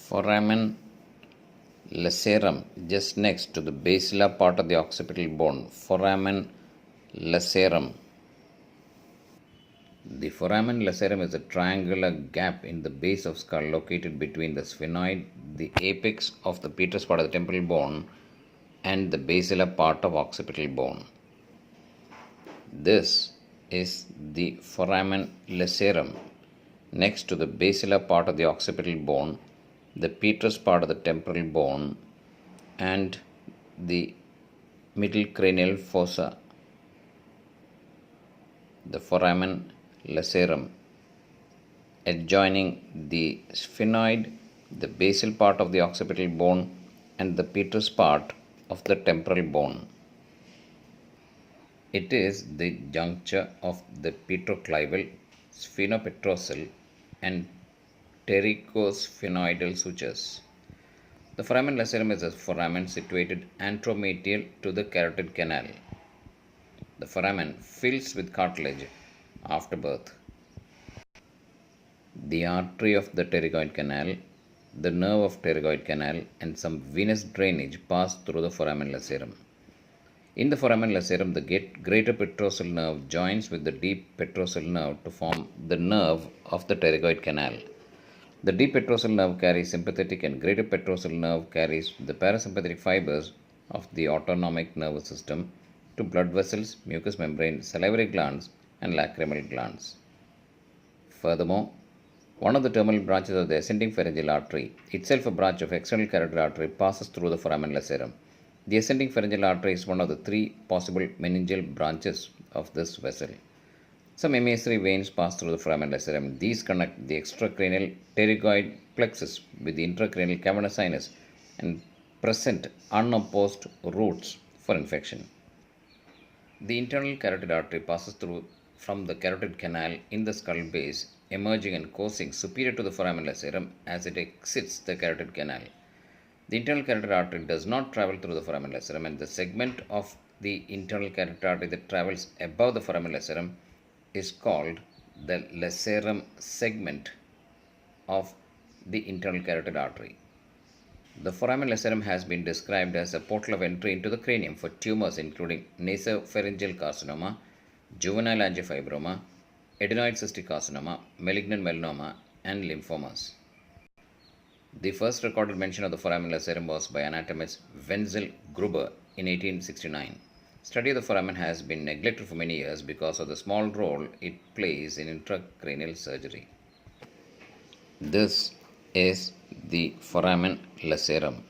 Foramen Lacerum just next to the basilar part of the occipital bone. Foramen Lacerum. The foramen lacerum is a triangular gap in the base of skull located between the sphenoid, the apex of the petrous part of the temporal bone, and the basilar part of occipital bone. This is the foramen lacerum next to the basilar part of the occipital bone, the petrous part of the temporal bone, and the middle cranial fossa. The foramen lacerum adjoining the sphenoid, the basal part of the occipital bone, and the petrous part of the temporal bone. It is the juncture of the petroclival, sphenopetrosal, and ptericosphenoidal sutures. The foramen lacerum is a foramen situated anteromedial to the carotid canal. The foramen fills with cartilage after birth. The artery of the pterygoid canal, the nerve of pterygoid canal, and some venous drainage pass through the foramen lacerum. In the foramen lacerum, the greater petrosal nerve joins with the deep petrosal nerve to form the nerve of the pterygoid canal. The deep petrosal nerve carries sympathetic and greater petrosal nerve carries the parasympathetic fibers of the autonomic nervous system to blood vessels, mucous membrane, salivary glands, and lacrimal glands. Furthermore, one of the terminal branches of the ascending pharyngeal artery, itself a branch of external carotid artery, passes through the foramen lacerum. The ascending pharyngeal artery is one of the three possible meningeal branches of this vessel. Some MAS3 veins pass through the foramen lacerum. These connect the extracranial pterygoid plexus with the intracranial cavernous sinus and present unopposed routes for infection. The internal carotid artery passes through from the carotid canal in the skull base, emerging and coursing superior to the foramen lacerum as it exits the carotid canal. The internal carotid artery does not travel through the foramen lacerum, and the segment of the internal carotid artery that travels above the foramen lacerum is called the lacerum segment of the internal carotid artery. The foramen lacerum has been described as a portal of entry into the cranium for tumors including nasopharyngeal carcinoma, juvenile angiofibroma, adenoid cystic carcinoma, malignant melanoma, and lymphomas. The first recorded mention of the foramen lacerum was by anatomist Wenzel Gruber in 1869. Study of the foramen has been neglected for many years because of the small role it plays in intracranial surgery. This is the foramen lacerum.